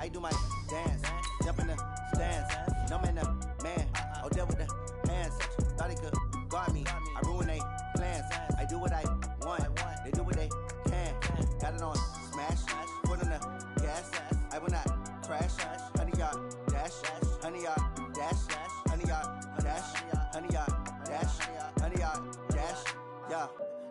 I do my dance, jump in the stands. No man, man. Oh, there with the hands. Thought he could guard me. I ruin they plans. I do what I want. They do what they can. Got it on smash. Put on the gas. I will not crash. 100-yard dash. 100-yard dash. 100-yard dash. 100-yard dash. 100-yard dash. Yeah.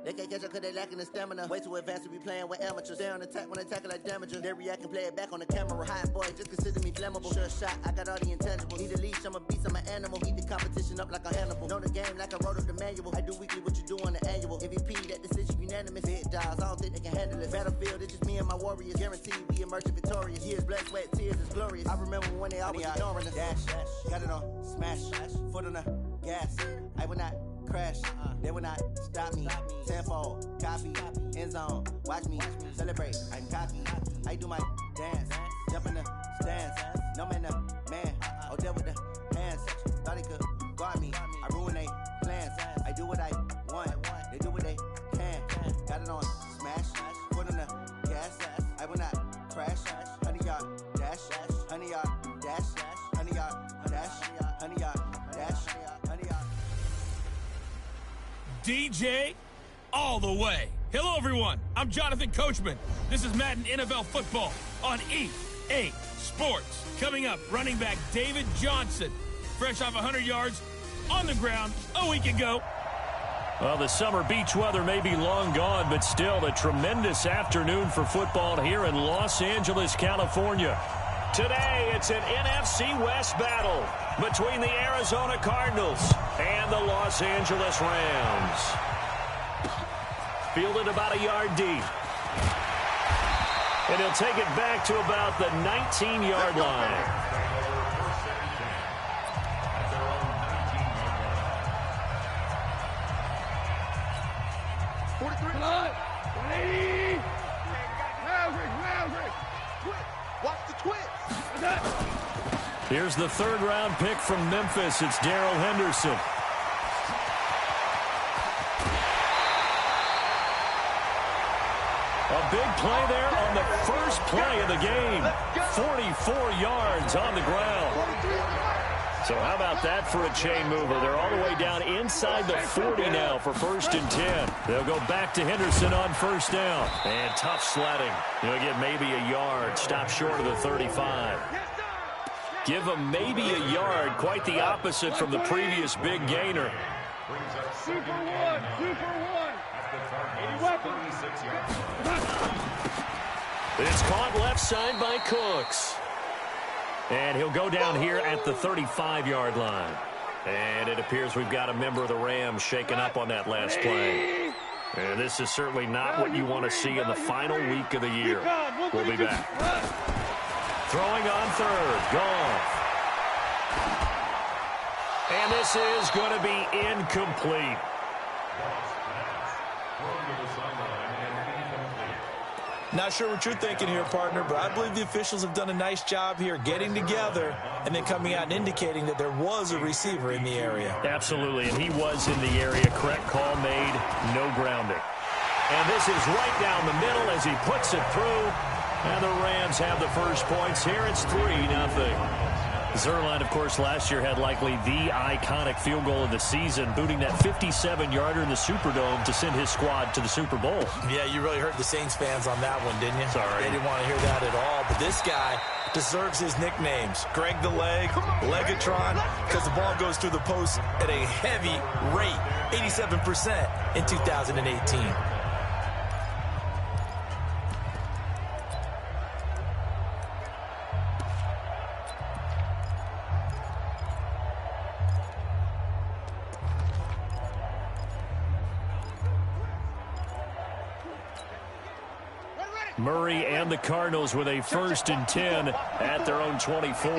They can't catch up cause they lacking the stamina. Way too advanced to be playing with amateurs. Stay on attack when they tackle like damager. They react and play it back on the camera. Hot boy, just consider me flammable. Sure shot, I got all the intangibles. Need a leash, I'm a beast, I'm an animal. Heat the competition up like a Hannibal. Know the game like I wrote up the manual. I do weekly what you do on the annual. MVP, that decision unanimous. Hit dials, I don't think they can handle it. Battlefield, it's just me and my warriors. Guaranteed we emerge victorious. Years, blood, sweat, tears, is glorious. I remember when they always ignoring us. Dash, got it on smash. Foot on the gas. I will not crash, they will not stop me. Tenfold, copy, end zone, watch me celebrate. I'm cocky, I do my dance, jump in the stands. No man, man. Oh, there with the hands. Thought he could guard me. I ruin they plans. I do what I want. They do what they can. Got it on smash. Put on the gas. I will not crash. 100-yard dash. 100-yard dash. 100-yard dash. 100-yard dash. 100-yard. DJ all the way. Hello, everyone. I'm Jonathan Coachman. This is Madden NFL Football on EA Sports. Coming up, running back David Johnson, fresh off 100 yards on the ground a week ago. Well, the summer beach weather may be long gone, but still a tremendous afternoon for football here in Los Angeles, California. Today, it's an NFC West battle between the Arizona Cardinals and the Los Angeles Rams. Fielded about a yard deep. And he'll take it back to about the 19-yard line. Watch the twist. Here's the third-round pick from Memphis. It's Darrell Henderson. A big play there on the first play of the game. 44 yards on the ground. So how about that for a chain mover? They're all the way down inside the 40 now for 1st and 10. They'll go back to Henderson on 1st down. And tough sledding. He'll get maybe a yard. Stop short of the 35. Give him maybe a yard. Quite the opposite from the previous big gainer. Super one. Any weapons? It's caught left side by Cooks. And he'll go down here at the 35-yard line. And it appears we've got a member of the Rams shaken up on that last play. And this is certainly not what you want to see in the final week of the year. We'll be back. Throwing on third. Gone. And this is going to be incomplete. Not sure what you're thinking here, partner, but I believe the officials have done a nice job here getting together and then coming out and indicating that there was a receiver in the area. Absolutely, and he was in the area. Correct call made, no grounding. And this is right down the middle as he puts it through. And the Rams have the first points here. It's 3-0. Zerline, of course, last year had likely the iconic field goal of the season, booting that 57-yarder in the Superdome to send his squad to the Super Bowl. Yeah, you really hurt the Saints fans on that one, didn't you? Sorry. They didn't want to hear that at all. But this guy deserves his nicknames. Greg the Leg, Legatron, because the ball goes through the post at a heavy rate, 87% in 2018. Murray and the Cardinals with a 1st and 10 at their own 24.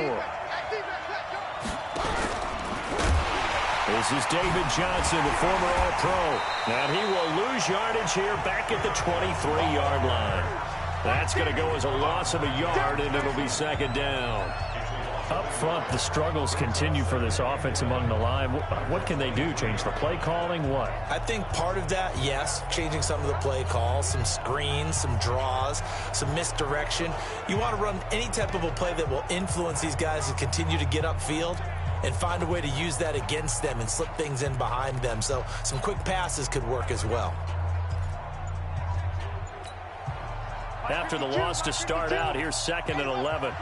This is David Johnson, the former All-Pro. And he will lose yardage here back at the 23-yard line. That's going to go as a loss of a yard, and it'll be 2nd down. Up front, the struggles continue for this offense among the line. What can they do? Change the play calling? What? I think part of that, yes, changing some of the play calls, some screens, some draws, some misdirection. You want to run any type of a play that will influence these guys to continue to get upfield and find a way to use that against them and slip things in behind them. So some quick passes could work as well. After the loss to start out, here's 2nd and 11.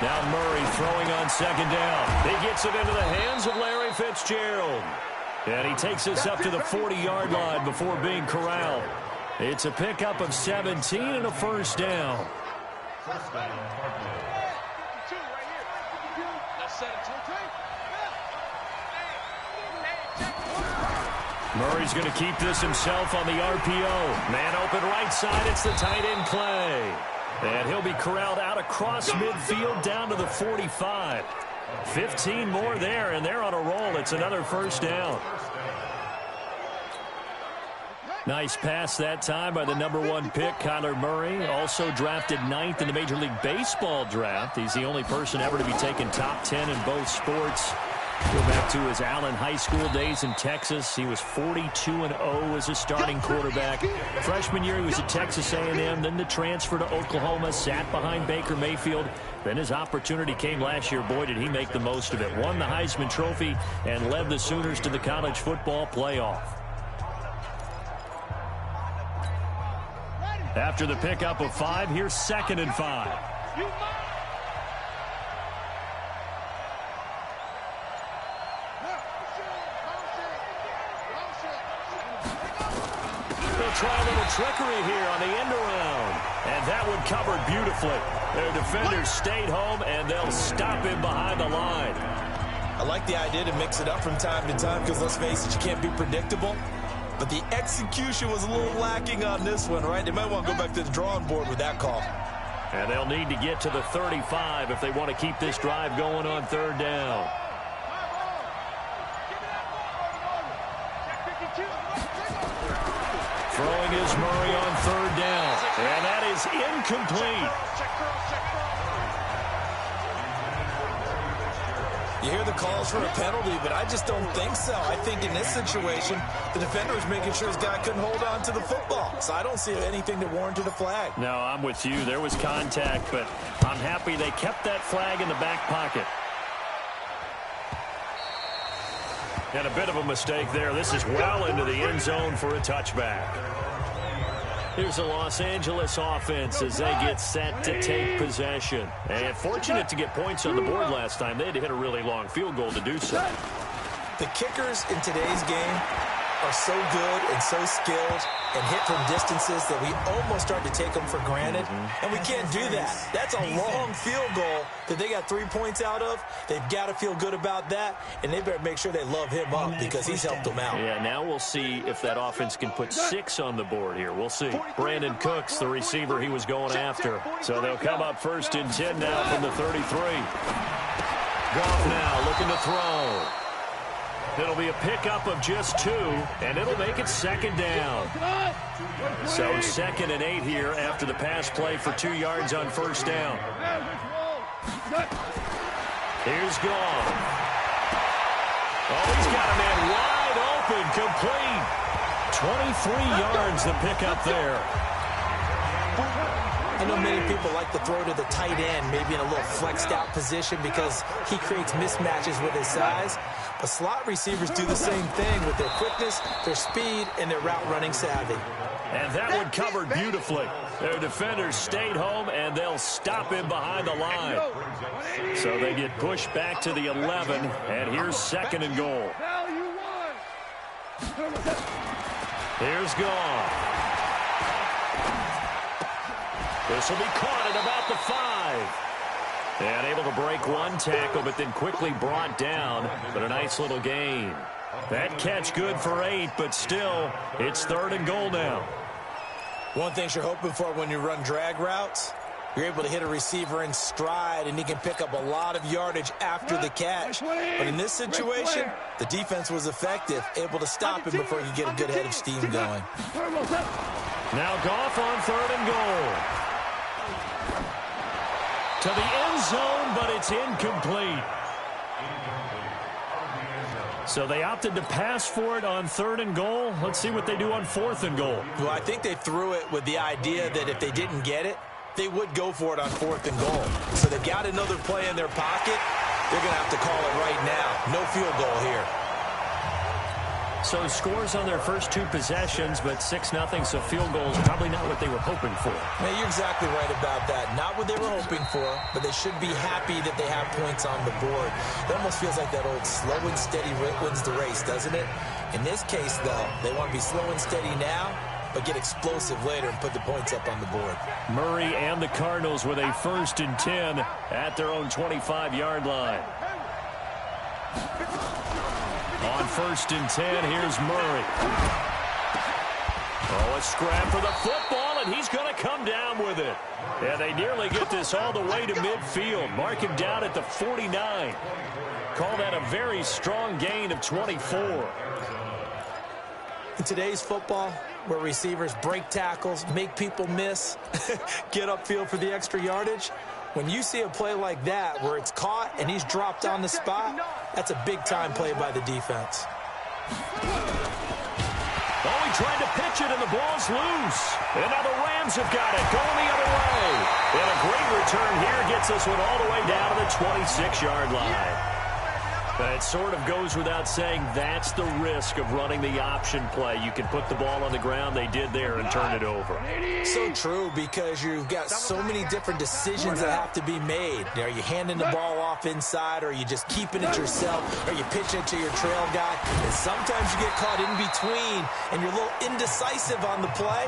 Now Murray throwing on 2nd down. He gets it into the hands of Larry Fitzgerald. And he takes us up to the 40-yard line before being corralled. It's a pickup of 17 and a first down. Murray's going to keep this himself on the RPO. Man open right side. It's the tight end play. And he'll be corralled out across midfield down to the 45. 15 more there, and they're on a roll. It's another first down. Nice pass that time by the #1 pick, Kyler Murray. Also drafted 9th in the Major League Baseball draft. He's the only person ever to be taken top 10 in both sports. Go back to his Allen High School days in Texas. He was 42-0 as a starting quarterback. Freshman year, he was at Texas A&M. Then the transfer to Oklahoma, sat behind Baker Mayfield. Then his opportunity came last year. Boy, did he make the most of it. Won the Heisman Trophy and led the Sooners to the college football playoff. After the pickup of 5, here's 2nd and 5. Try a little trickery here on the end around. And that one covered beautifully. Their defenders stayed home, and they'll stop him behind the line. I like the idea to mix it up from time to time because, let's face it, you can't be predictable. But the execution was a little lacking on this one, right? They might want to go back to the drawing board with that call. And they'll need to get to the 35 if they want to keep this drive going on 3rd down. Throwing is Murray on 3rd down. And that is incomplete. You hear the calls for a penalty, but I just don't think so. I think in this situation, the defender was making sure his guy couldn't hold on to the football. So I don't see anything that warranted a flag. No, I'm with you. There was contact, but I'm happy they kept that flag in the back pocket. And a bit of a mistake there. This is well into the end zone for a touchback. Here's the Los Angeles offense as they get set to take possession. And fortunate to get points on the board last time. They had to hit a really long field goal to do so. The kickers in today's game are so good and so skilled and hit from distances that we almost start to take them for granted. And we can't do that. That's a long field goal that they got 3 points out of. They've got to feel good about that, and they better make sure they love him up because he's helped them out. Yeah, now we'll see if that offense can put 6 on the board here. We'll see. Brandon Cooks, the receiver he was going after. So they'll come up 1st and 10 now from the 33. Goff now looking to throw. It'll be a pickup of just 2, and it'll make it 2nd down. So 2nd and 8 here after the pass play for 2 yards on 1st down. Here's Goff. Oh, he's got a man wide open, complete. 23 yards the pickup there. I know many people like to throw to the tight end, maybe in a little flexed out position because he creates mismatches with his size. But slot receivers do the same thing with their quickness, their speed, and their route running savvy. And that one covered beautifully. Their defenders stayed home, and they'll stop him behind the line. So they get pushed back to the 11, and here's 2nd and goal. Here's Goff. This will be caught at about the 5. And able to break one tackle, but then quickly brought down. But a nice little gain. That catch good for 8, but still, it's 3rd and goal now. One thing you're hoping for when you run drag routes, you're able to hit a receiver in stride, and he can pick up a lot of yardage after the catch. But in this situation, the defense was effective, able to stop him before you get a good head of steam going. Now Goff on 3rd and goal. To the end zone, but it's incomplete. So they opted to pass for it on 3rd and goal. Let's see what they do on 4th and goal. Well, I think they threw it with the idea that if they didn't get it, they would go for it on 4th and goal. So they've got another play in their pocket. They're going to have to call it right now. No field goal here. So scores on their first 2 possessions, but 6-0, so field goals probably not what they were hoping for. Yeah, you're exactly right about that. Not what they were hoping for, but they should be happy that they have points on the board. It almost feels like that old slow and steady wins the race, doesn't it? In this case, though, they want to be slow and steady now, but get explosive later and put the points up on the board. Murray and the Cardinals with a 1st and 10 at their own 25-yard line. On 1st and 10, here's Murray. Oh, a scrap for the football, and he's going to come down with it. And they nearly get this all the way to midfield. Mark him down at the 49. Call that a very strong gain of 24. In today's football, where receivers break tackles, make people miss, get upfield for the extra yardage, when you see a play like that where it's caught and he's dropped on the spot, that's a big-time play by the defense. Oh, he tried to pitch it, and the ball's loose. And now the Rams have got it, going the other way. And a great return here gets this one all the way down to the 26-yard line. But it sort of goes without saying that's the risk of running the option play. You can put the ball on the ground. They did there and turn it over. So true, because you've got so many different decisions that have to be made. Are you handing the ball off inside, or are you just keeping it yourself? Are you pitching it to your trail guy? And sometimes you get caught in between, and you're a little indecisive on the play,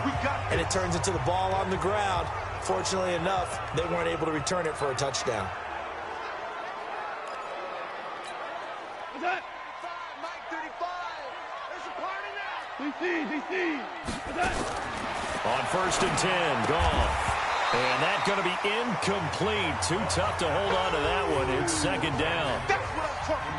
and it turns into the ball on the ground. Fortunately enough, they weren't able to return it for a touchdown. On 1st and 10, gone. And that's going to be incomplete. Too tough to hold on to that one. It's 2nd down.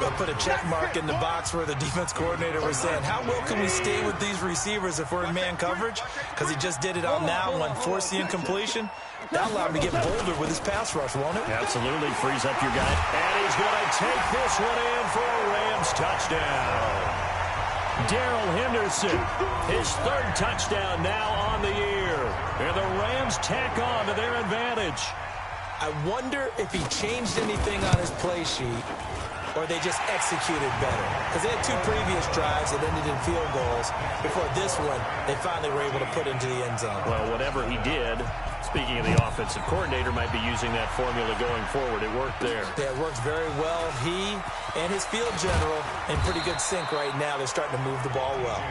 They'll put a check mark in the box where the defense coordinator was saying, how well can we stay with these receivers if we're in man coverage? Because he just did it on that one, forced the incompletion. That allowed him to get bolder with his pass rush, won't it? Absolutely. Frees up your guy. And he's going to take this one in for a Rams touchdown. Darrell Henderson, his 3rd touchdown now on the year. And the Rams tack on to their advantage. I wonder if he changed anything on his play sheet, or they just executed better. Because they had 2 previous drives that ended in field goals. Before this one, they finally were able to put into the end zone. Well, whatever he did, speaking of the offensive coordinator, might be using that formula going forward. It worked there. Yeah, it works very well. He and his field general in pretty good sync right now. They're starting to move the ball well.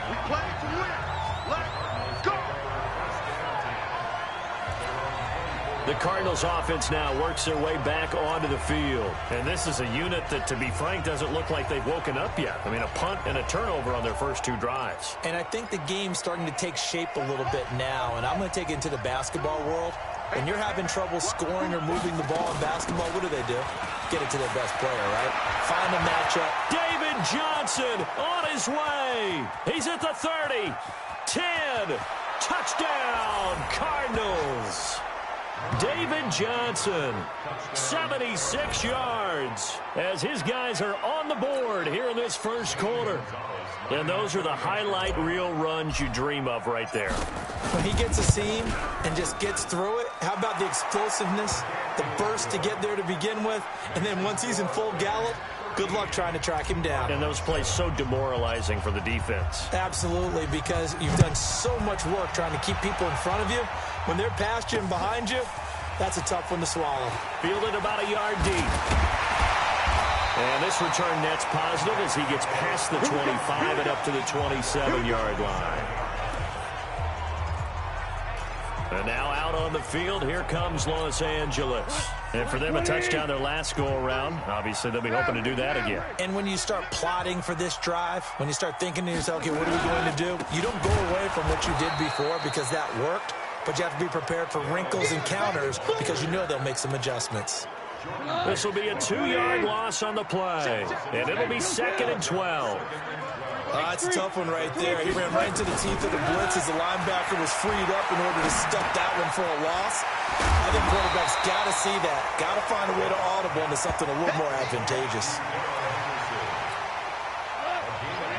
We play to win. Let's go. The Cardinals offense now works their way back onto the field. And this is a unit that, to be frank, doesn't look like they've woken up yet. I mean, a punt and a turnover on their first 2 drives. And I think the game's starting to take shape a little bit now. And I'm going to take it into the basketball world. When you're having trouble scoring or moving the ball in basketball, what do? Get it to their best player, right? Find a matchup. David Johnson on his way. He's at the 30. 10. Touchdown, Cardinals. David Johnson, 76 yards, as his guys are on the board here in this first quarter. And those are the highlight reel runs you dream of right there. When he gets a seam and just gets through it, how about the explosiveness, the burst to get there to begin with, and then once he's in full gallop, good luck trying to track him down. And those plays so demoralizing for the defense. Absolutely, because you've done so much work trying to keep people in front of you. When they're past you and behind you, that's a tough one to swallow. Fielded about a yard deep. And this return net's positive as he gets past the 25 and up to the 27-yard line. And now out on the field, here comes Los Angeles. And for them, a touchdown their last go-around. Obviously, they'll be hoping to do that again. And when you start plotting for this drive, when you start thinking to yourself, okay, what are we going to do? You don't go away from what you did before because that worked, but you have to be prepared for wrinkles and counters because you know they'll make some adjustments. This will be a 2-yard loss on the play, and it'll be 2nd and 12. That's a tough one right there. He ran right into the teeth of the blitz as the linebacker was freed up in order to stuff that one for a loss. I think quarterbacks got to see that. Got to find a way to audible into something a little more advantageous.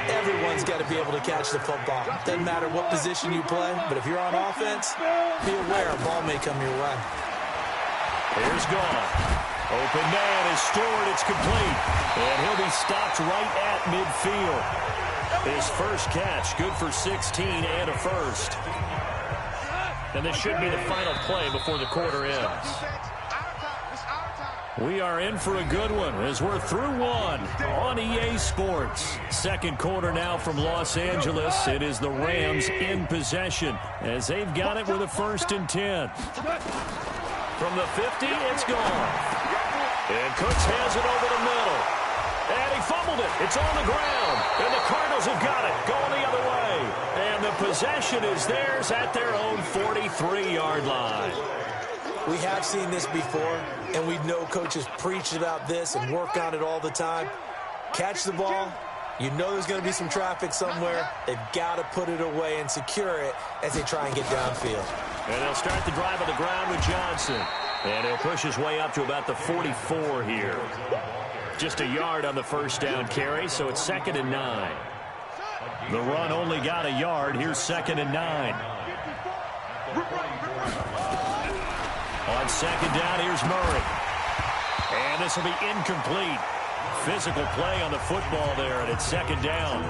Everyone's got to be able to catch the football. Doesn't matter what position you play, but if you're on offense, be aware a ball may come your way. Here's Gone. Open man is stored. It's complete. And he'll be stopped right at midfield. His first catch, good for 16 and a first. And this should be the final play before the quarter ends. We are in for a good one as we're through one on EA Sports. Second quarter now from Los Angeles. It is the Rams in possession as they've got it with a 1st and 10. From the 50, it's gone. And Cooks has it over the middle. And he fumbled it. It's on the ground. And the Cardinals have got it going the other way. And the possession is theirs at their own 43-yard line. We have seen this before, and we know coaches preach about this and work on it all the time. Catch the ball. You know there's going to be some traffic somewhere. They've got to put it away and secure it as they try and get downfield. And they'll start the drive on the ground with Johnson. And he'll push his way up to about the 44 here. Just a yard on the first down carry, so it's 2nd and 9. The run only got a yard. Here's 2nd and 9. On 2nd down, here's Murray. And this will be incomplete. Physical play on the football there, and it's 2nd down.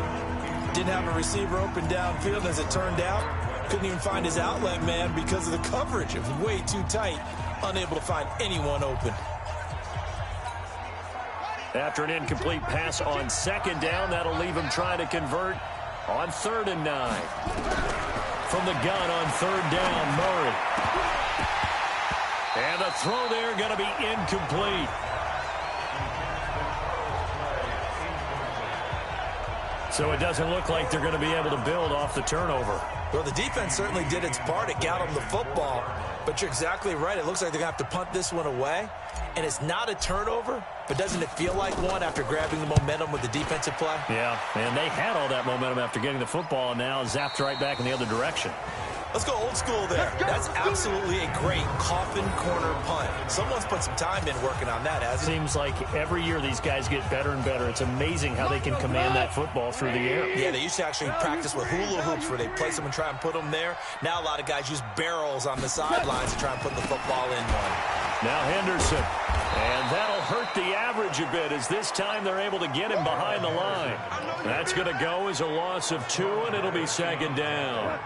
Didn't have a receiver open downfield, as it turned out. Couldn't even find his outlet man because of the coverage. It was way too tight. Unable to find anyone open. After an incomplete pass on 2nd down, that'll leave him trying to convert on 3rd and 9. From the gun on 3rd down, Murray. And the throw there going to be incomplete. So it doesn't look like they're going to be able to build off the turnover. Well, the defense certainly did its part. It got them the football. But you're exactly right. It looks like they're going to have to punt this one away. And it's not a turnover, but doesn't it feel like one after grabbing the momentum with the defensive play? Yeah, and they had all that momentum after getting the football, and now zapped right back in the other direction. Let's go old school there. That's absolutely a great coffin corner punt. Someone's put some time in working on that, hasn't it? Seems like every year these guys get better and better. It's amazing how they can command that football through the air. Yeah, they used to actually practice with hula hoops where they place them and try and put them there. Now a lot of guys use barrels on the sidelines to try and put the football in one. Now Henderson. And that'll hurt the average a bit as this time they're able to get him behind the line. That's going to go as a loss of 2, and it'll be 2nd down.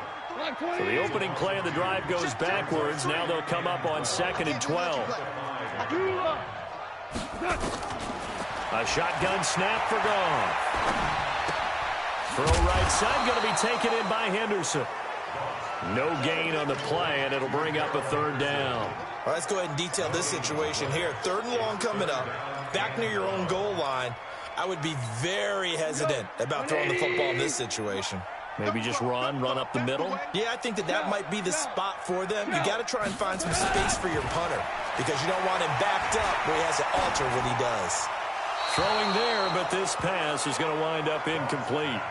So the opening play of the drive goes backwards. Now they'll come up on 2nd and 12. A shotgun snap for Gone. Throw right side going to be taken in by Henderson. No gain on the play, and it'll bring up a 3rd down. All right, let's go ahead and detail this situation here. 3rd and long coming up. Back near your own goal line. I would be very hesitant about throwing the football in this situation. Maybe just run up the middle? Yeah, I think that might be the spot for them. You got to try and find some space for your punter because you don't want him backed up where he has to alter what he does. Throwing there, but this pass is going to wind up incomplete.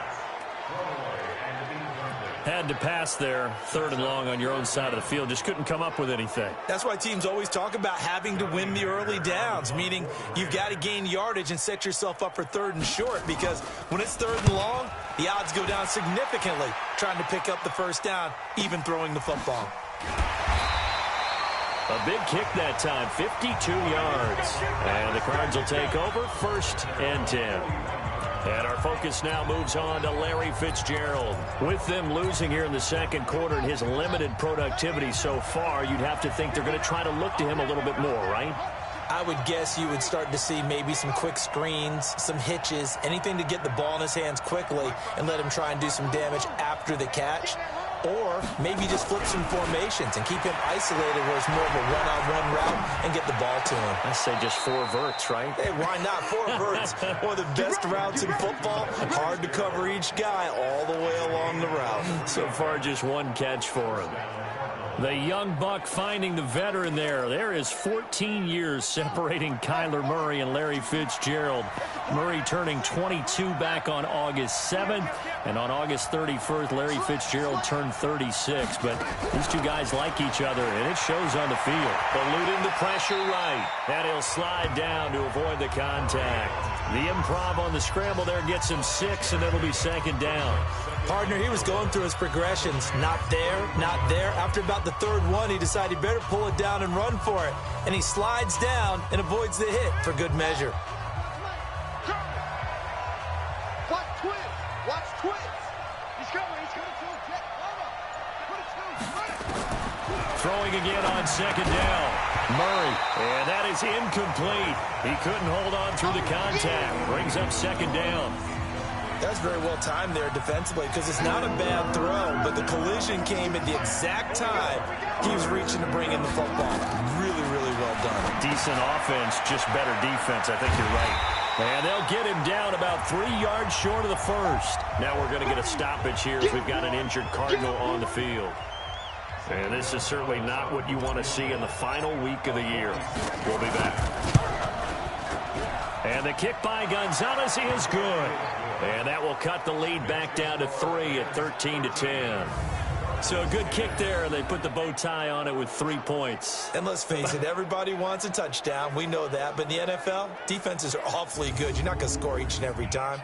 Had to pass there, 3rd and long on your own side of the field. Just couldn't come up with anything. That's why teams always talk about having to win the early downs, meaning you've got to gain yardage and set yourself up for 3rd and short because when it's 3rd and long, the odds go down significantly trying to pick up the 1st down, even throwing the football. A big kick that time, 52 yards. And the Cards will take over, 1st and 10. And our focus now moves on to Larry Fitzgerald. With them losing here in the 2nd quarter and his limited productivity so far, you'd have to think they're going to try to look to him a little bit more, right? I would guess you would start to see maybe some quick screens, some hitches, anything to get the ball in his hands quickly and let him try and do some damage after the catch. Or maybe just flip some formations and keep him isolated where it's more of a one-on-one route and get the ball to him. I say just 4 verts, right? Hey, why not? 4 verts. One of the best routes in football. Hard to cover each guy all the way along the route. So far, just 1 catch for him. The young buck finding the veteran there. There is 14 years separating Kyler Murray and Larry Fitzgerald. Murray turning 22 back on August 7th. And on August 31st, Larry Fitzgerald turned 36. But these two guys like each other, and it shows on the field. Eluding the pressure right. And he'll slide down to avoid the contact. The improv on the scramble there gets him 6, and it'll be second down. Partner, he was going through his progressions. Not there, not there. After about the third one, he decided he better pull it down and run for it. And he slides down and avoids the hit for good measure. Watch twins. Watch twins. He's coming. He's coming to a jet. Put it to. Throwing again on second down. Murray, and that is incomplete. He couldn't hold on through the contact. Brings up second down. That's very well timed there defensively because it's not a bad throw, but the collision came at the exact time he was reaching to bring in the football. Really, really well done. Decent offense, just better defense. I think you're right. And they'll get him down about 3 yards short of the first. Now we're going to get a stoppage here as we've got an injured Cardinal on the field. And this is certainly not what you want to see in the final week of the year. We'll be back. And the kick by Gonzalez is good. And that will cut the lead back down to 3 at 13-10. So a good kick there, and they put the bow tie on it with 3 points. And let's face it, everybody wants a touchdown. We know that. But in the NFL, defenses are awfully good. You're not going to score each and every time.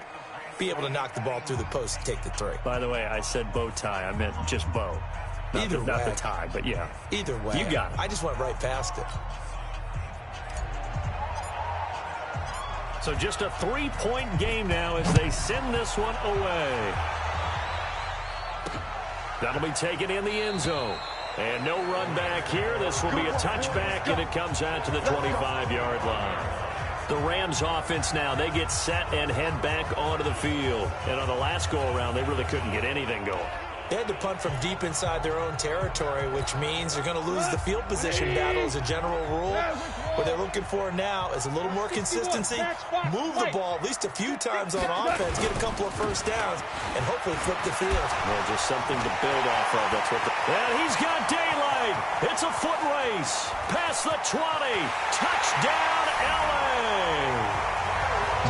Be able to knock the ball through the post and take the 3. By the way, I said bow tie. I meant just bow. Not the tie, but yeah. Either way. You got it. I just went right past it. So just a 3-point game now as they send this one away. That'll be taken in the end zone. And no run back here. This will be a touchback, and it comes out to the 25-yard line. The Rams offense now, they get set and head back onto the field. And on the last go-around, they really couldn't get anything going. They had to punt from deep inside their own territory, which means they're going to lose the field position battle as a general rule. What they're looking for now is a little more consistency, move the ball at least a few times on offense, get a couple of first downs, and hopefully flip the field. Well, just something to build off of. That's what. And he's got daylight. It's a foot race. Past the 20. Touchdown, L.A.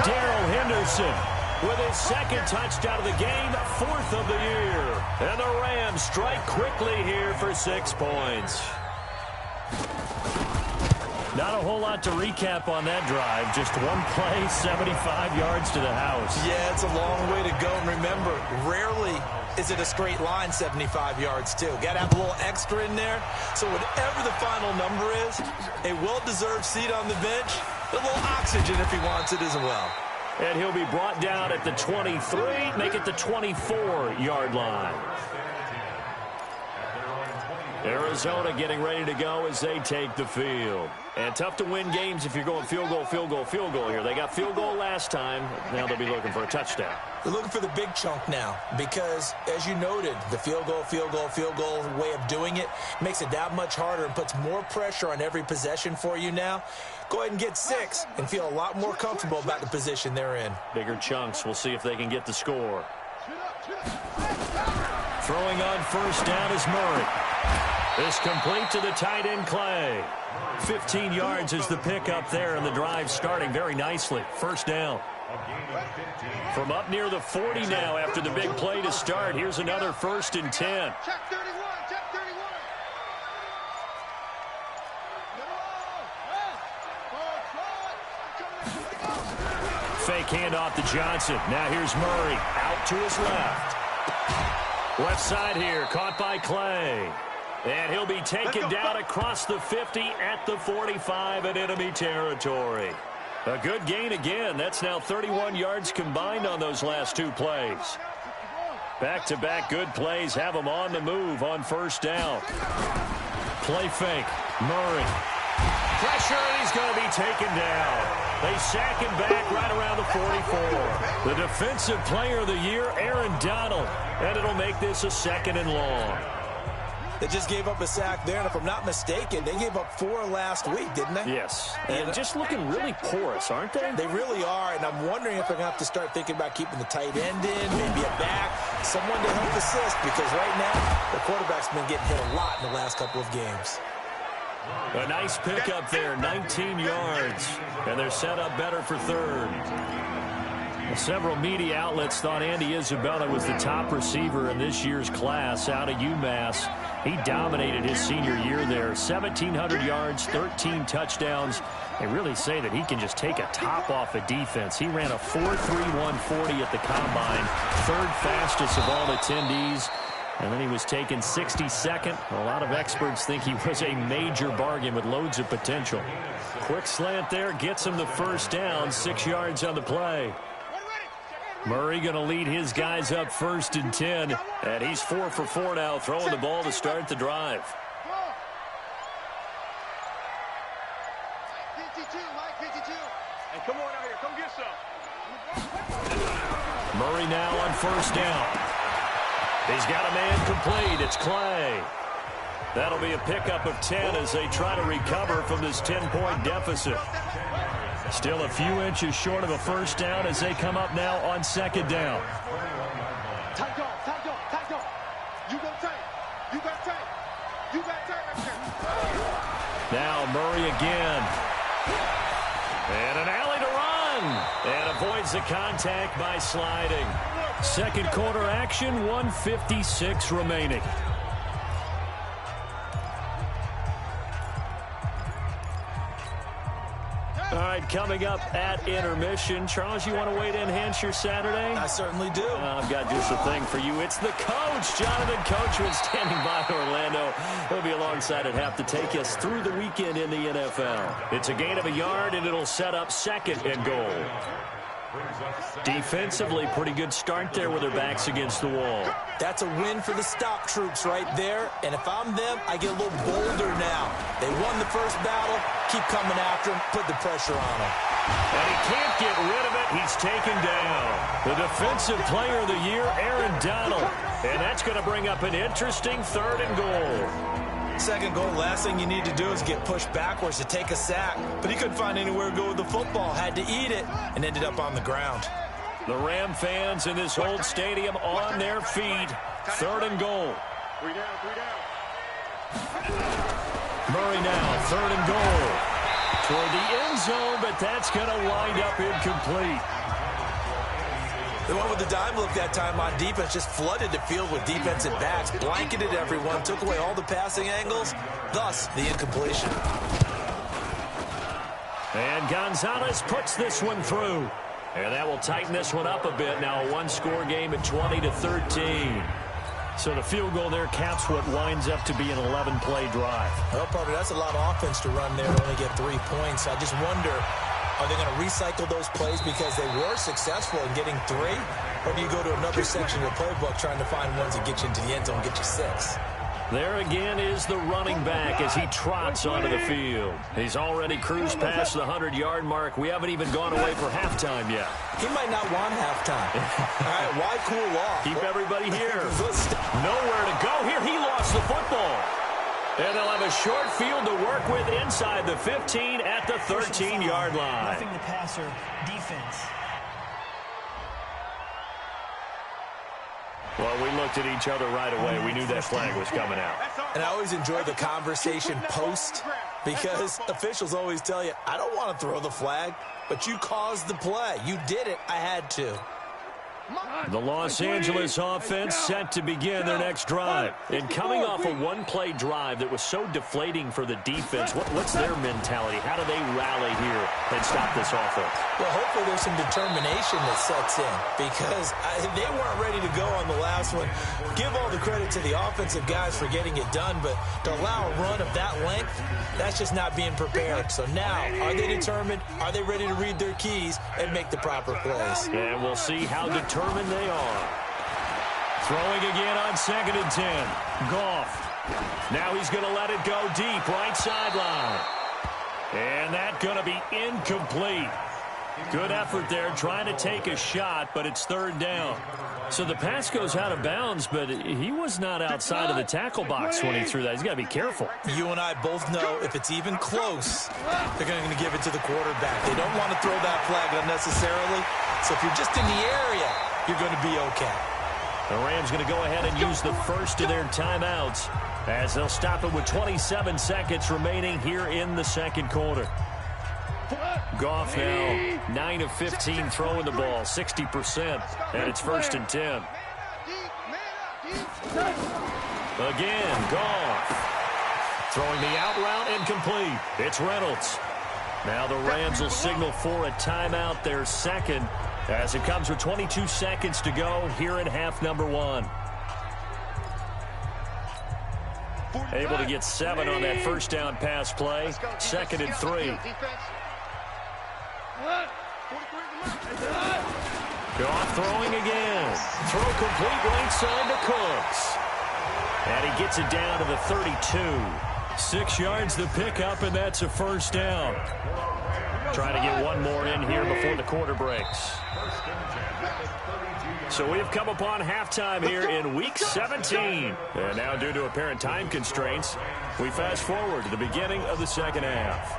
Darrell Henderson with his second touchdown of the game, 4th of the year. And the Rams strike quickly here for 6 points. Not a whole lot to recap on that drive. Just one play, 75 yards to the house. Yeah, it's a long way to go. And remember, rarely is it a straight line 75 yards, too. Got to have a little extra in there. So whatever the final number is, a well-deserved seat on the bench, a little oxygen if he wants it as well. And he'll be brought down at the 23, make it the 24-yard line. Arizona getting ready to go as they take the field. And tough to win games if you're going field goal, field goal, field goal here. They got field goal last time. Now they'll be looking for a touchdown. They're looking for the big chunk now because, as you noted, the field goal way of doing it makes it that much harder and puts more pressure on every possession for you now. Go ahead and get 6 and feel a lot more comfortable about the position they're in. Bigger chunks. We'll see if they can get the score. Throwing on first down is Murray. This complete to the tight end, Clay. 15 yards is the pickup there, and the drive starting very nicely. First down. From up near the 40 now after the big play to start. Here's another 1st and 10. Check 31. Check 31. Fake handoff to Johnson. Now here's Murray out to his left. Left side here, caught by Clay. And he'll be taken down across the 50 at the 45 in enemy territory. A good gain again. That's now 31 yards combined on those last 2 plays. Back-to-back good plays have them on the move on first down. Play fake. Murray. Pressure, and he's going to be taken down. They sack him back right around the 44. The defensive player of the year, Aaron Donald. And it'll make this a 2nd and long. They just gave up a sack there, and if I'm not mistaken, they gave up 4 last week, didn't they? Yes, and just looking really porous, aren't they? They really are, and I'm wondering if they're going to have to start thinking about keeping the tight end in, maybe a back, someone to help assist, because right now, the quarterback's been getting hit a lot in the last couple of games. A nice pickup there, 19 yards, and they're set up better for third. Several media outlets thought Andy Isabella was the top receiver in this year's class out of UMass. He dominated his senior year there. 1,700 yards, 13 touchdowns. They really say that he can just take a top off a defense. He ran a 4.3140 at the combine, third fastest of all attendees. And then he was taken 62nd. A lot of experts think he was a major bargain with loads of potential. Quick slant there, gets him the first down, 6 yards on the play. Murray going to lead his guys up 1st and 10. And he's 4 for 4 now, throwing the ball to start the drive. 52, Mike, 52. Hey, come on out here. Come get some. Murray now on 1st down. He's got a man complete. It's Clay. That'll be a pickup of 10 as they try to recover from this 10-point deficit. Still a few inches short of a first down as they come up now on 2nd down. Tight go. You go tight. You got tight. You got tight. Now Murray again. And an alley to run. And avoids the contact by sliding. Second quarter action, 1:56 remaining. All right, coming up at intermission. Charles, you want to weigh to enhance your Saturday? I certainly do. I've got just a thing for you. It's the coach, Jonathan Coachman, standing by Orlando. He'll be alongside at half to take us through the weekend in the NFL. It's a gain of a yard, and it'll set up 2nd and goal. Defensively, pretty good start there with their backs against the wall. That's a win for the stop troops right there. And if I'm them, I get a little bolder now. They won the first battle. Keep coming after him. Put the pressure on him. And he can't get rid of it. He's taken down. The Defensive Player of the Year, Aaron Donald. And that's going to bring up an interesting 3rd and goal. 2nd goal, last thing you need to do is get pushed backwards to take a sack. But he couldn't find anywhere to go with the football. Had to eat it and ended up on the ground. The Ram fans in this old stadium on their feet. 3rd and goal. 3 down. Murray now, 3rd and goal. Toward the end zone, but that's going to wind up incomplete. They went with the dime look that time on defense, just flooded the field with defensive backs, blanketed everyone, took away all the passing angles, thus the incompletion. And Gonzalez puts this one through. And that will tighten this one up a bit. Now a one-score game at 20-13. So the field goal there caps what winds up to be an 11-play drive. Well, Parker, that's a lot of offense to run there to only get 3 points. I just wonder, are they going to recycle those plays because they were successful in getting 3? Or do you go to another section of your playbook trying to find ones that get you into the end zone and get you 6? There again is the running back as he trots onto the field. He's already cruised past the 100-yard mark. We haven't even gone away for halftime yet. He might not want halftime. All right, why cool off? Keep everybody here. Nowhere to go here. He lost the football. And they'll have a short field to work with inside the 15 at the 13-yard line. Roughing the passer defense. Well, we looked at each other right away. We knew that flag was coming out. And I always enjoy the conversation post because officials always tell you, I don't want to throw the flag, but you caused the play. You did it. I had to. The Los Angeles offense set to begin their next drive. And coming off a one-play drive that was so deflating for the defense, what's their mentality? How do they rally here and stop this offense? Well, hopefully there's some determination that sets in because they weren't ready to go on the last one. Give all the credit to the offensive guys for getting it done, but to allow a run of that length, that's just not being prepared. So now, are they determined? Are they ready to read their keys and make the proper plays? And we'll see how determined they are. Throwing again on 2nd and 10. Goff. Now he's going to let it go deep, right sideline. And that's going to be incomplete. Good effort there, trying to take a shot, but it's third down. So the pass goes out of bounds, but he was not outside of the tackle box when he threw that. He's got to be careful. You and I both know if it's even close, they're going to give it to the quarterback. They don't want to throw that flag unnecessarily. So if you're just in the area, you're going to be okay. The Rams going to go ahead and use the first of their timeouts as they'll stop it with 27 seconds remaining here in the second quarter. Goff now 9 of 15 throwing the ball, 60%, and it's 1st and 10. Again, Goff throwing the out route incomplete. It's Reynolds. Now the Rams will signal for a timeout, their second, as it comes with 22 seconds to go here in half number 1. Able to get 7 on that first down pass play. 2nd and 3. Goff throwing again. Throw complete right side to Cooks. And he gets it down to the 32. 6 yards the pickup, and that's a first down. Trying to get one more in here before the quarter breaks. So we have come upon halftime here in Week 17. And now, due to apparent time constraints, we fast forward to the beginning of the second half.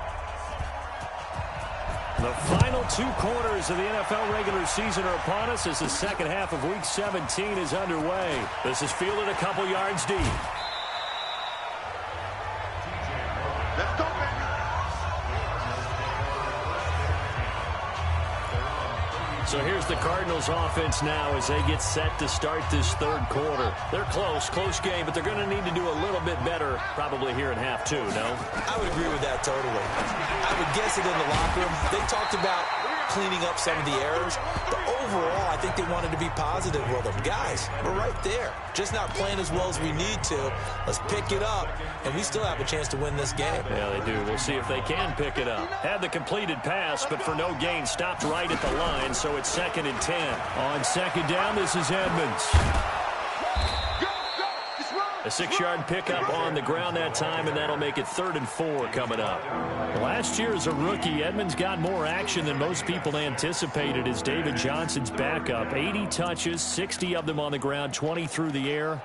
The final 2 quarters of the NFL regular season are upon us as the second half of Week 17 is underway. This is fielded a couple yards deep. Let's go, baby. So here's the Cardinals offense now as they get set to start this third quarter. They're close game, but they're going to need to do a little bit better probably here in half 2, no? I would agree with that totally. I would guess it in the locker room. They talked about cleaning up some of the errors, but overall, I think they wanted to be positive with them. Guys, we're right there. Just not playing as well as we need to. Let's pick it up, and we still have a chance to win this game. Yeah, they do. We'll see if they can pick it up. Had the completed pass, but for no gain, stopped right at the line, so it's 2nd and 10. On second down, this is Edmonds. A 6-yard pickup on the ground that time, and that'll make it 3rd and 4 coming up. Last year as a rookie, Edmonds got more action than most people anticipated as David Johnson's backup. 80 touches, 60 of them on the ground, 20 through the air.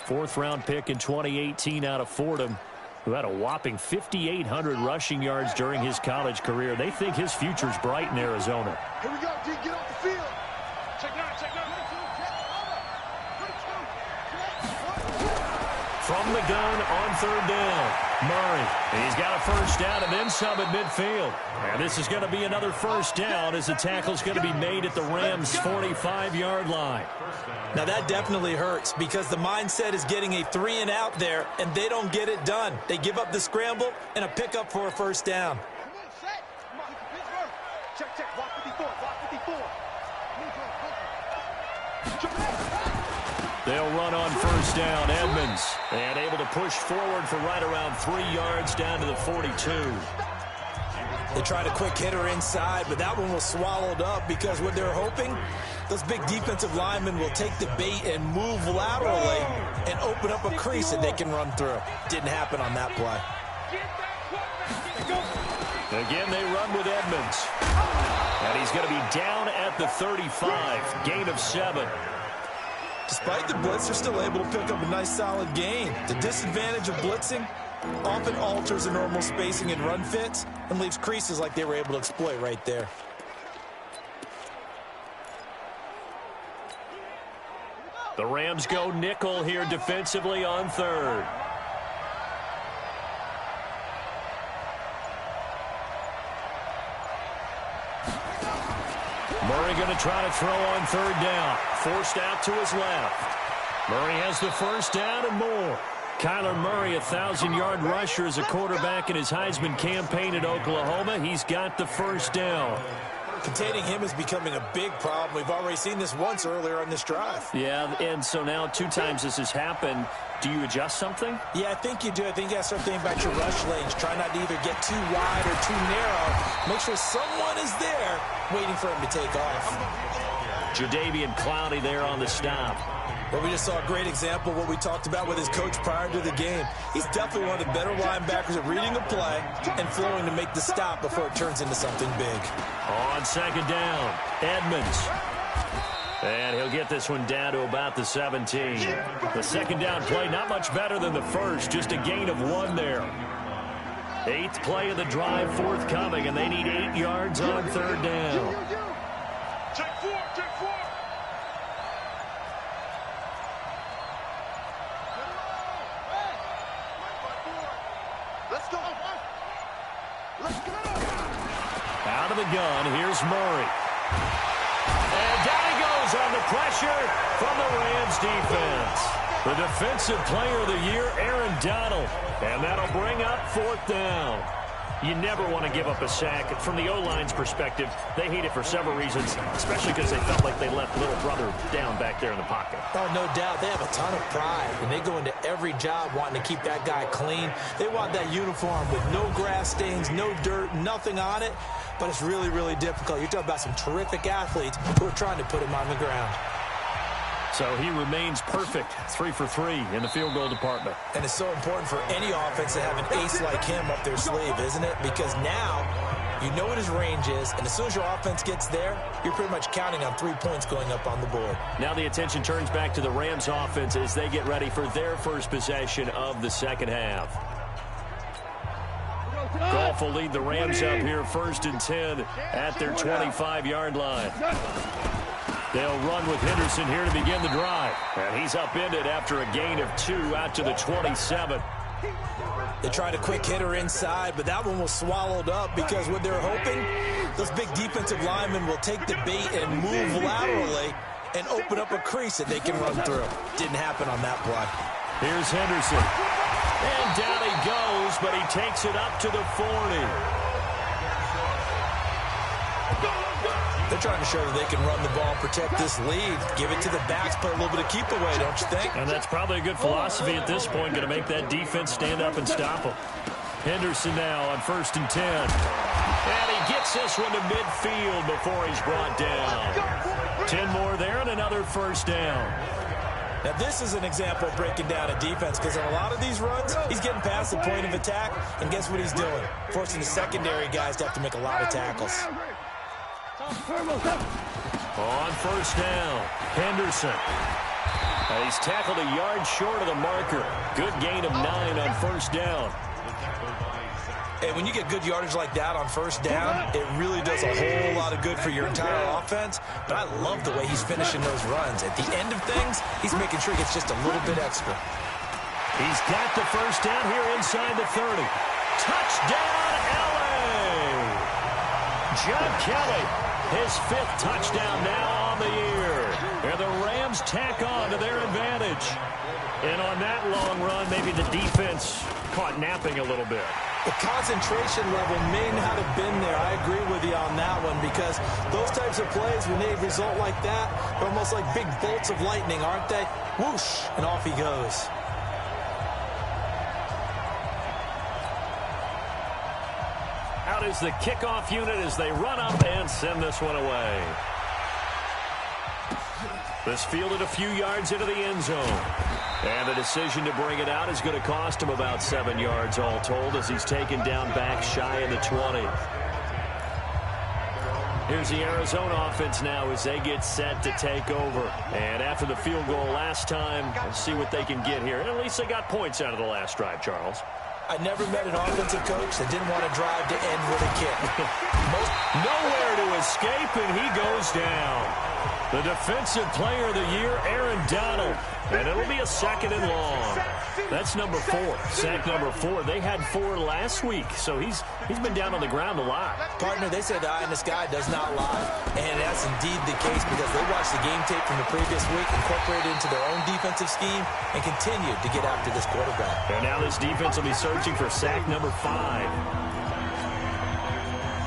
4th-round pick in 2018 out of Fordham, who had a whopping 5,800 rushing yards during his college career. They think his future's bright in Arizona. Here we go, D. Get off the field. Check 9. From the gun on 3rd down, Murray. He's got a first down and then some at midfield. And this is going to be another first down as the tackle's going to be made at the Rams' 45-yard line. Now that definitely hurts because the mindset is getting a 3-and-out there, and they don't get it done. They give up the scramble and a pickup for a first down. Come on, set. Come on, Pittsburgh. Check. Block 54. They'll run on first down, Edmonds. And able to push forward for right around 3 yards down to the 42. They tried a quick hitter inside, but that one was swallowed up because what they're hoping, those big defensive linemen will take the bait and move laterally and open up a crease that they can run through. Didn't happen on that play. Again, they run with Edmonds. And he's going to be down at the 35. Gain of 7. Despite the blitz, they're still able to pick up a nice solid gain. The disadvantage of blitzing often alters the normal spacing and run fits and leaves creases like they were able to exploit right there. The Rams go nickel here defensively on 3rd. Murray going to try to throw on 3rd down. Forced out to his left. Murray has the first down and more. Kyler Murray, 1,000-yard rusher as a quarterback in his Heisman campaign at Oklahoma. He's got the first down. Containing him is becoming a big problem. We've already seen this once earlier on this drive. Yeah, and so now 2 times this has happened. Do you adjust something? Yeah, I think you do. I think you got to start thinking about your rush lanes. Try not to either get too wide or too narrow. Make sure someone is there waiting for him to take off. Jadeveon Clowney there on the stop. Well, we just saw a great example of what we talked about with his coach prior to the game. He's definitely one of the better linebackers at reading a play and flowing to make the stop before it turns into something big. On second down, Edmonds. And he'll get this one down to about the 17. The second down play, not much better than the first, just a gain of 1 there. 8th play of the drive forthcoming, and they need 8 yards on third down. Take 4, take 4. Let's go. Let's go. Out of the gun, here's Murray. And down he goes on the pressure from the Rams defense. The defensive player of the year, Aaron Donald. And that'll bring up 4th down. You never want to give up a sack. From the O-line's perspective, they hate it for several reasons, especially because they felt like they left little brother down back there in the pocket. Oh, no doubt. They have a ton of pride, and they go into every job wanting to keep that guy clean. They want that uniform with no grass stains, no dirt, nothing on it. But it's really, really difficult. You're talking about some terrific athletes who are trying to put him on the ground. So he remains perfect, 3 for 3 in the field goal department. And it's so important for any offense to have an ace like him up their sleeve, isn't it? Because now you know what his range is, and as soon as your offense gets there, you're pretty much counting on 3 points going up on the board. Now the attention turns back to the Rams offense as they get ready for their first possession of the second half. Goff will lead the Rams up here 1st and 10 at their 25-yard line. They'll run with Henderson here to begin the drive. And he's upended after a gain of 2 out to the 27. They tried a quick hitter inside, but that one was swallowed up because what they're hoping, those big defensive linemen will take the bait and move laterally and open up a crease that they can run through. Didn't happen on that play. Here's Henderson. And down he goes, but he takes it up to the 40. They're trying to show that they can run the ball, protect this lead, give it to the backs, play a little bit of keep away, don't you think? And that's probably a good philosophy at this point, going to make that defense stand up and stop them. Henderson now on 1st and 10. And he gets this one to midfield before he's brought down. 10 more there and another 1st down. Now, this is an example of breaking down a defense because on a lot of these runs, he's getting past the point of attack, and guess what he's doing? Forcing the secondary guys to have to make a lot of tackles. On 1st down, Henderson. And he's tackled a yard short of the marker. Good gain of 9 on 1st down. And when you get good yardage like that on 1st down, it really does a whole lot of good for your entire offense. But I love the way he's finishing those runs. At the end of things, he's making sure he gets just a little bit extra. He's got the 1st down here inside the 30. Touchdown, LA! John Kelly, his 5th touchdown now on the year. And the Rams tack on to their advantage. And on that long run, maybe the defense caught napping a little bit. The concentration level may not have been there. I agree with you on that one because those types of plays, when they result like that, they're almost like big bolts of lightning, aren't they? Whoosh, and off he goes. Out is the kickoff unit as they run up and send this one away. This fielded a few yards into the end zone. And the decision to bring it out is going to cost him about 7 yards all told as he's taken down back shy of the 20. Here's the Arizona offense now as they get set to take over. And after the field goal last time, let's see what they can get here. And at least they got points out of the last drive, Charles. I never met an offensive coach that didn't want to drive to end with a kick. Nowhere to escape, and he goes down. The defensive player of the year, Aaron Donald. And it'll be a 2nd and long. That's number 4. Sack number 4. They had 4 last week, so he's been down on the ground a lot. Partner, they say the eye in the sky does not lie. And that's indeed the case because they watched the game tape from the previous week, incorporated it into their own defensive scheme, and continued to get after this quarterback. And now this defense will be searching for sack number 5.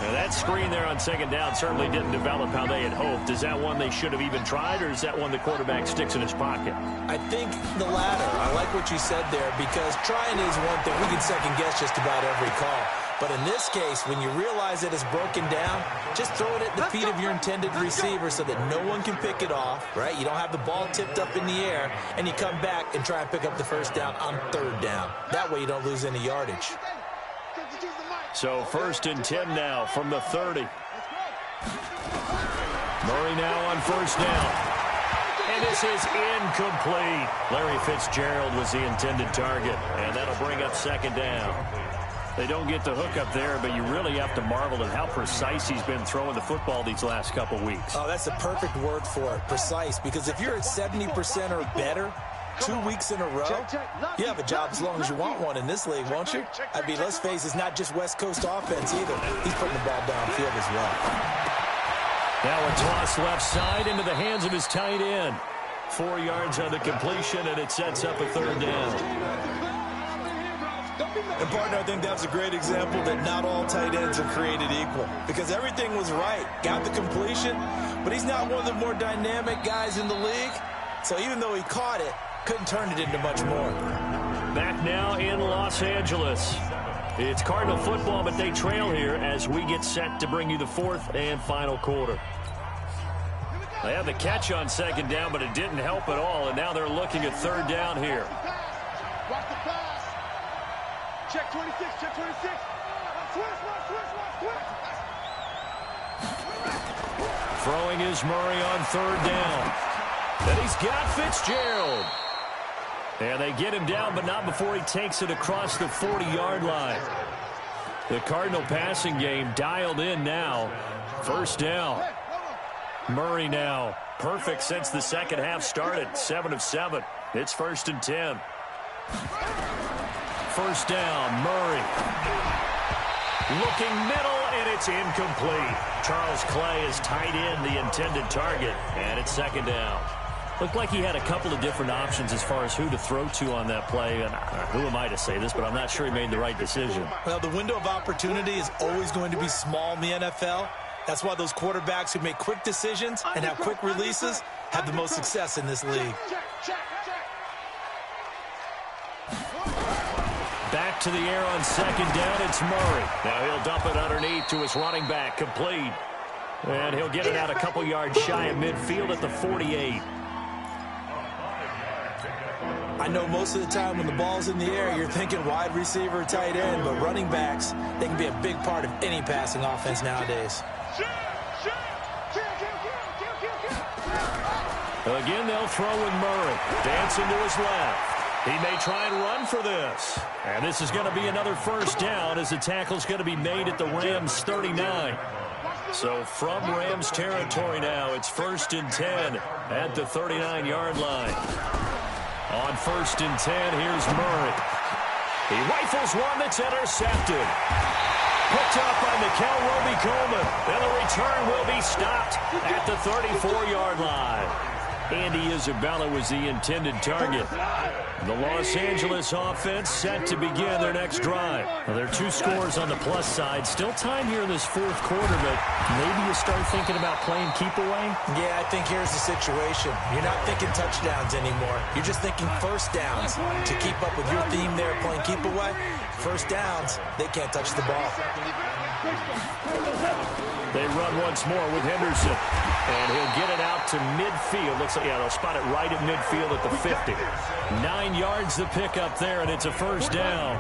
Now that screen there on 2nd down certainly didn't develop how they had hoped. Is that one they should have even tried, or is that one the quarterback sticks in his pocket? I think the latter. I like what you said there because trying is one thing. We can second guess just about every call. But in this case, when you realize that it's broken down, just throw it at the feet of your intended receiver so that no one can pick it off, right? You don't have the ball tipped up in the air, and you come back and try and pick up the first down on third down. That way you don't lose any yardage. So 1st and 10 now from the 30. Murray now on first down. And this is incomplete. Larry Fitzgerald was the intended target, and that'll bring up second down. They don't get the hook up there, but you really have to marvel at how precise he's been throwing the football these last couple weeks. Oh, that's the perfect word for it, precise, because if you're at 70% or better 2 weeks in a row, you have a job as long as you want one in this league, won't you? I mean, let's face it, it's not just West Coast offense either. He's putting the ball downfield as well. Now a toss left side into the hands of his tight end. 4 yards on the completion, and it sets up a third down. And, partner, I think that's a great example that not all tight ends are created equal, because everything was right. Got the completion, but he's not one of the more dynamic guys in the league. So even though he caught it, couldn't turn it into much more. Back now in Los Angeles. It's Cardinal football, but they trail here as we get set to bring you the 4th and final quarter. They had the catch on second down, but it didn't help at all, and now they're looking at third down here. Watch the pass. Check 26, check 26. Switch. Throwing is Murray on third down. And he's got Fitzgerald. And they get him down, but not before he takes it across the 40-yard line. The Cardinal passing game dialed in now. First down. Murray now. Perfect since the second half started. 7 of 7. It's 1st and 10. First down, Murray. Looking middle, and it's incomplete. Charles Clay is tight end, the intended target, and it's second down. Looked like he had a couple of different options as far as who to throw to on that play. And who am I to say this, but I'm not sure he made the right decision. Well, the window of opportunity is always going to be small in the NFL. That's why those quarterbacks who make quick decisions and have quick releases have the most success in this league. Back to the air on second down, it's Murray. Now he'll dump it underneath to his running back, complete. And he'll get it out a couple yards shy of midfield at the 48. I know most of the time when the ball's in the air, you're thinking wide receiver, tight end, but running backs, they can be a big part of any passing offense nowadays. Again, they'll throw with Murray. Dancing to his left. He may try and run for this. And this is going to be another first down as the tackle's going to be made at the Rams 39. So from Rams territory now, it's 1st and 10 at the 39-yard line. On 1st and 10, here's Murray. He rifles one that's intercepted. Picked up by Mikel Roby-Coleman. And the return will be stopped at the 34-yard line. Andy Isabella was the intended target. The Los Angeles offense set to begin their next drive. Well, there are 2 scores on the plus side. Still time here in this 4th quarter, but maybe you start thinking about playing keep away? Yeah, I think here's the situation. You're not thinking touchdowns anymore. You're just thinking first downs. To keep up with your theme there, playing keep away, first downs, they can't touch the ball. They run once more with Henderson. And he'll get it out to midfield. Looks like, yeah, they'll spot it right at midfield at the 50. 9 yards to pick up there, and it's a first down.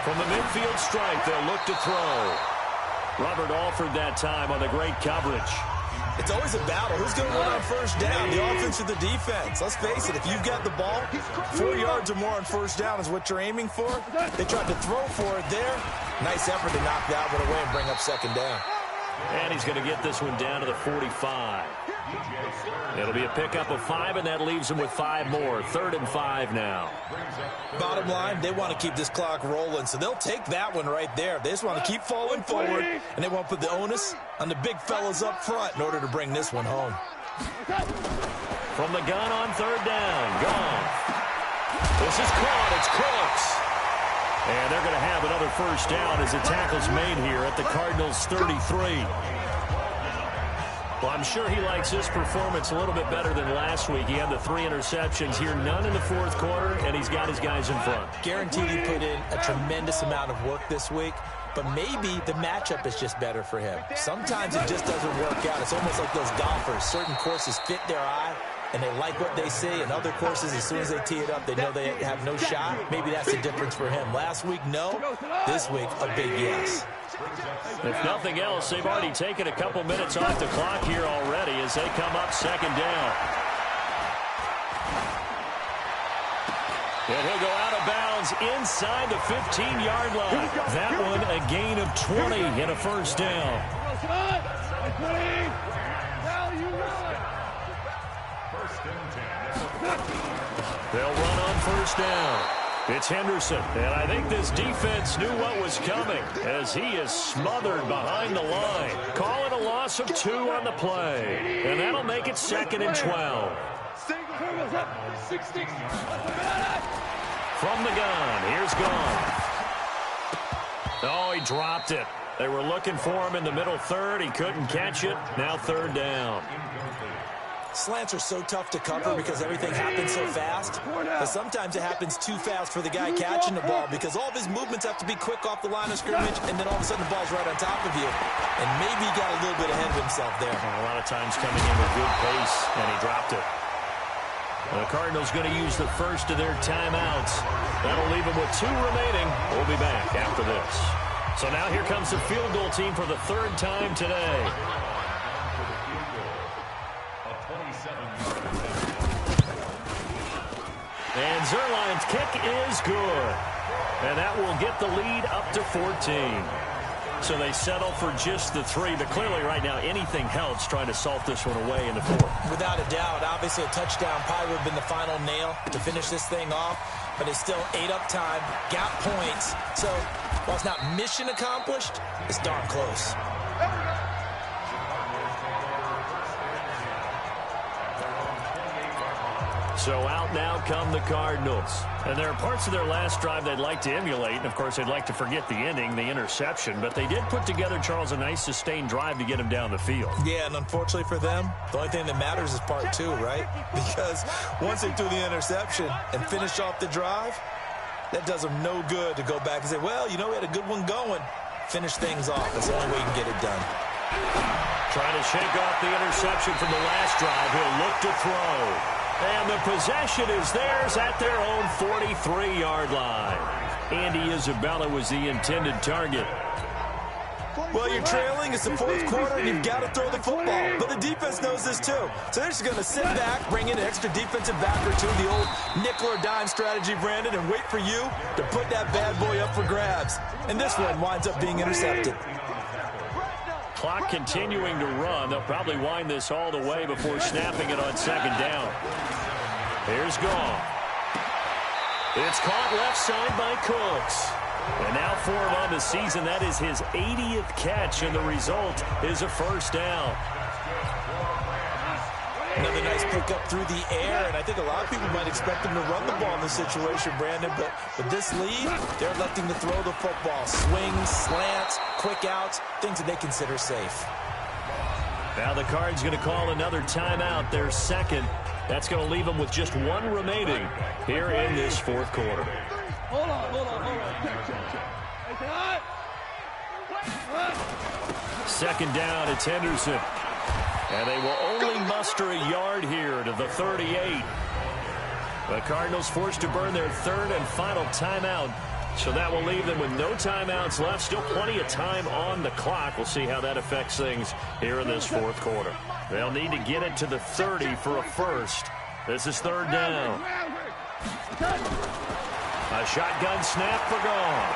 From the midfield stripe, they'll look to throw. Robert Alford that time on the great coverage. It's always a battle. Who's going to win on first down, the offense or the defense? Let's face it, if you've got the ball, 4 yards or more on first down is what you're aiming for. They tried to throw for it there. Nice effort to knock that one away and bring up second down. And he's going to get this one down to the 45. It'll be a pickup of 5, and that leaves him with 5 more. 3rd and 5 now. Bottom line, they want to keep this clock rolling, so they'll take that one right there. They just want to keep falling forward, and they want to put the onus on the big fellas up front in order to bring this one home. From the gun on 3rd down. Gone. This is caught. It's Cooks. And they're going to have another first down as the tackle's made here at the Cardinals' 33. Well, I'm sure he likes his performance a little bit better than last week. He had the 3 interceptions here, none in the fourth quarter, and he's got his guys in front. Guaranteed he put in a tremendous amount of work this week, but maybe the matchup is just better for him. Sometimes it just doesn't work out. It's almost like those golfers. Certain courses fit their eye, and they like what they see, and other courses, as soon as they tee it up, they know they have no shot. Maybe that's the difference for him. Last week, no. This week, a big yes. If nothing else, they've already taken a couple minutes off the clock here already as they come up second down. And he'll go out of bounds inside the 15-yard line. That one a gain of 20 and a first down. They'll run on first down. It's Henderson, and I think this defense knew what was coming as he is smothered behind the line. Call it a loss of 2 on the play, and that'll make it 2nd and 12. From the gun, here's Gone. Oh, he dropped it. They were looking for him in the middle third. He couldn't catch it. Now 3rd down. Slants are so tough to cover because everything happens so fast. But sometimes it happens too fast for the guy catching the ball because all of his movements have to be quick off the line of scrimmage, and then all of a sudden the ball's right on top of you. And maybe he got a little bit ahead of himself there. A lot of times coming in with good pace, and he dropped it. The Cardinals going to use the first of their timeouts. That'll leave them with 2 remaining. We'll be back after this. So now here comes the field goal team for the 3rd time today. And Zuerlein's kick is good. And that will get the lead up to 14. So they settle for just the 3. But clearly right now anything helps trying to salt this one away in the 4th. Without a doubt. Obviously a touchdown probably would have been the final nail to finish this thing off. But it's still ate up time, got points. So while it's not mission accomplished, it's darn close. So out now come the Cardinals. And there are parts of their last drive they'd like to emulate. And, of course, they'd like to forget the ending, the interception. But they did put together, Charles, a nice sustained drive to get him down the field. Yeah, and unfortunately for them, the only thing that matters is part 2, right? Because once they threw the interception and finished off the drive, that does them no good to go back and say, well, you know, we had a good one going. Finish things off. That's the only way you can get it done. Trying to shake off the interception from the last drive. He'll look to throw. And the possession is theirs at their own 43-yard line. Andy Isabella was the intended target. Well, you're trailing. It's the 4th quarter, and you've got to throw the football. But the defense knows this, too. So they're just going to sit back, bring in an extra defensive back or 2, the old nickel or dime strategy, Brandon, and wait for you to put that bad boy up for grabs. And this one winds up being intercepted. Clock continuing to run. They'll probably wind this all the way before snapping it on 2nd down. Here's Gone. It's caught left side by Cooks. And now for him on the season, that is his 80th catch, and the result is a first down. Another nice pickup through the air, and I think a lot of people might expect him to run the ball in this situation, Brandon, but with this lead, they're electing to throw the football. Swings, slants, quick outs, things that they consider safe. Now the Cards going to call another timeout, their 2nd. That's going to leave them with just 1 remaining here in this 4th quarter. Hold on. 2nd down, it's Henderson. And they will only muster a yard here to the 38. The Cardinals forced to burn their 3rd and final timeout. So that will leave them with no timeouts left. Still plenty of time on the clock. We'll see how that affects things here in this 4th quarter. They'll need to get it to the 30 for a first. This is 3rd down. A shotgun snap for Gone.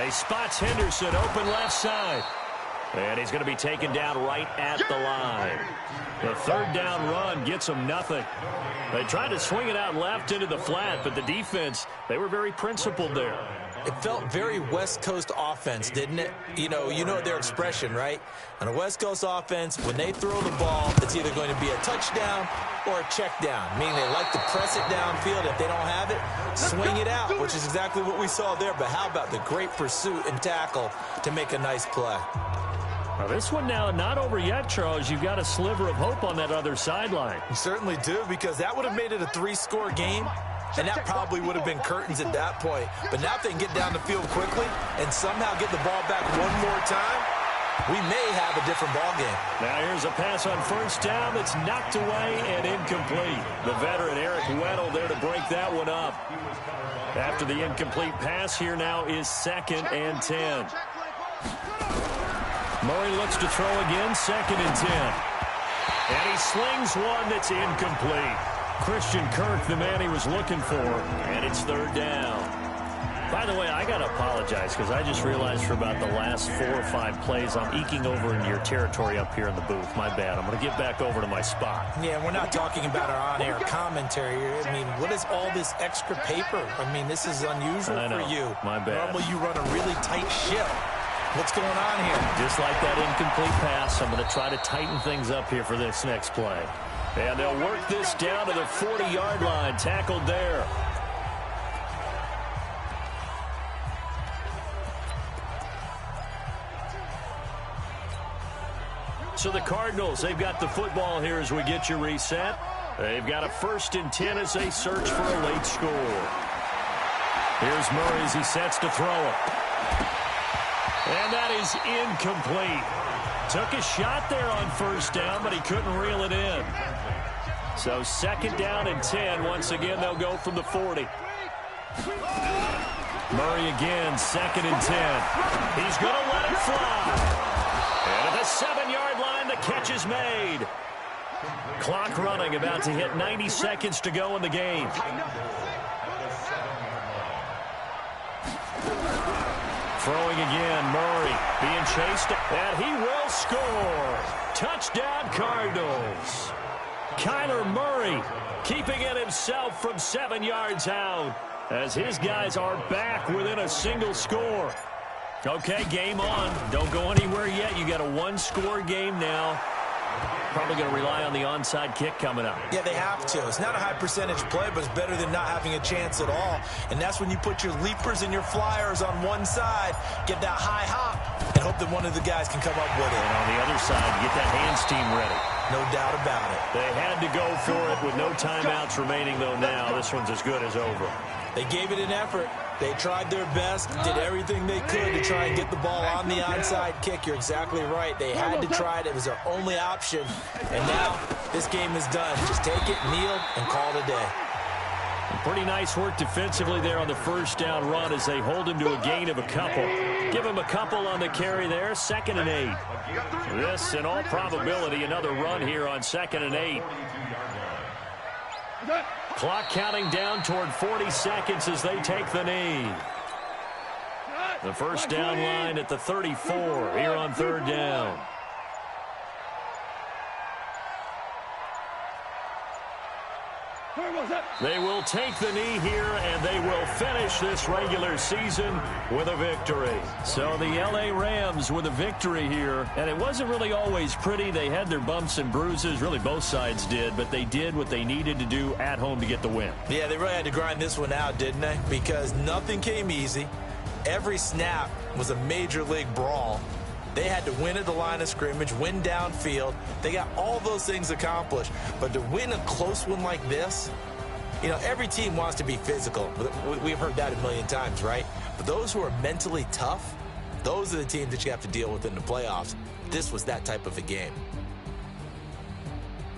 He spots Henderson open left side. And he's going to be taken down right at the line. The 3rd down run gets them nothing. They tried to swing it out left into the flat, but the defense, they were very principled there. It felt very West Coast offense, didn't it? You know their expression, right? On a West Coast offense, when they throw the ball, it's either going to be a touchdown or a check down, meaning they like to press it downfield. If they don't have it, swing it out, which is exactly what we saw there. But how about the great pursuit and tackle to make a nice play? Now this one now not over yet, Charles. You've got a sliver of hope on that other sideline. You certainly do, because that would have made it a 3-score game, and that probably would have been curtains at that point. But now if they can get down the field quickly and somehow get the ball back one more time, we may have a different ball game. Now here's a pass on first down that's knocked away and incomplete. The veteran Eric Weddle there to break that one up. After the incomplete pass, here now is 2nd and 10. Murray looks to throw again, 2nd and 10. And he slings one that's incomplete. Christian Kirk, the man he was looking for, and it's 3rd down. By the way, I got to apologize because I just realized for about the last 4 or 5 plays, I'm eking over into your territory up here in the booth. My bad. I'm going to get back over to my spot. Yeah, we're not talking about our on-air commentary here. I mean, what is all this extra paper? I mean, this is unusual for you. My bad. Normally you run a really tight ship. What's going on here? Just like that incomplete pass, I'm going to try to tighten things up here for this next play. And they'll work this down to the 40-yard line. Tackled there. So the Cardinals, they've got the football here as we get you reset. They've got a 1st and 10 as they search for a late score. Here's Murray as he sets to throw it. And that is incomplete. Took a shot there on 1st down, but he couldn't reel it in. So 2nd down and 10. Once again, they'll go from the 40. Murray again, 2nd and 10. He's going to let it fly. And at the 7-yard line, the catch is made. Clock running, about to hit 90 seconds to go in the game. Throwing again, Murray being chased, and he will score. Touchdown, Cardinals. Kyler Murray keeping it himself from 7 yards out as his guys are back within a single score. Okay, game on. Don't go anywhere yet. You got a 1-score game now. Probably going to rely on the onside kick coming up. Yeah, they have to. It's not a high percentage play, but it's better than not having a chance at all. And that's when you put your leapers and your flyers on one side, get that high hop, and hope that one of the guys can come up with it. And on the other side, get that hands team ready. No doubt about it. They had to go for it with no timeouts remaining, though, now. This one's as good as over. They gave it an effort. They tried their best, did everything they could to try and get the ball on the onside kick. You're exactly right. They had to try it. It was their only option. And now this game is done. Just take it, kneel, and call it a day. Pretty nice work defensively there on the 1st down run as they hold him to a gain of a couple. Give him a couple on the carry there, 2nd and 8. This, in all probability, another run here on 2nd and 8. Clock counting down toward 40 seconds as they take the knee. The 1st down line at the 34 here on 3rd down. They will take the knee here, and they will finish this regular season with a victory. So the L.A. Rams with a victory here, and it wasn't really always pretty. They had their bumps and bruises. Really, both sides did, but they did what they needed to do at home to get the win. Yeah, they really had to grind this one out, didn't they? Because nothing came easy. Every snap was a major league brawl. They had to win at the line of scrimmage, win downfield. They got all those things accomplished. But to win a close one like this, you know, every team wants to be physical. We've heard that a million times, right? But those who are mentally tough, those are the teams that you have to deal with in the playoffs. This was that type of a game.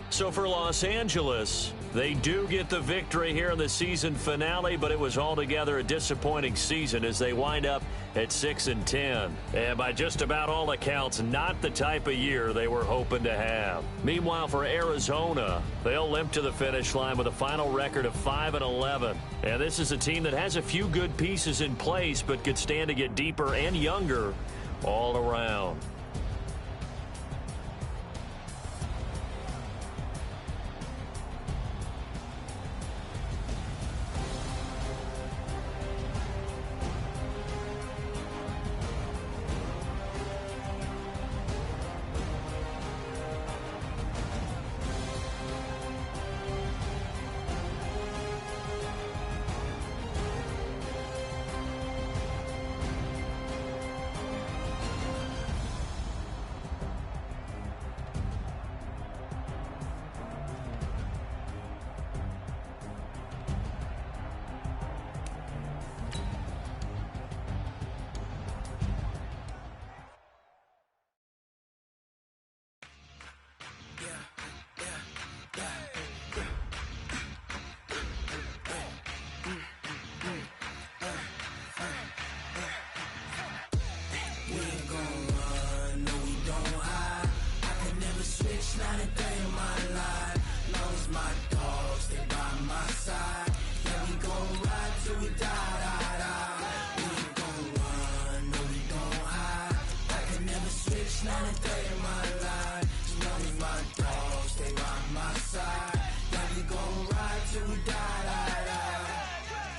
So for Los Angeles, they do get the victory here in the season finale, but it was altogether a disappointing season as they wind up at 6-10. And by just about all accounts, not the type of year they were hoping to have. Meanwhile, for Arizona, they'll limp to the finish line with a final record of 5-11. And this is a team that has a few good pieces in place, but could stand to get deeper and younger all around.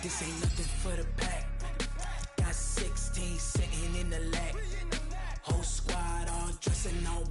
This ain't nothing for the pack. Got 16 sitting in the lag. Whole squad all dressing all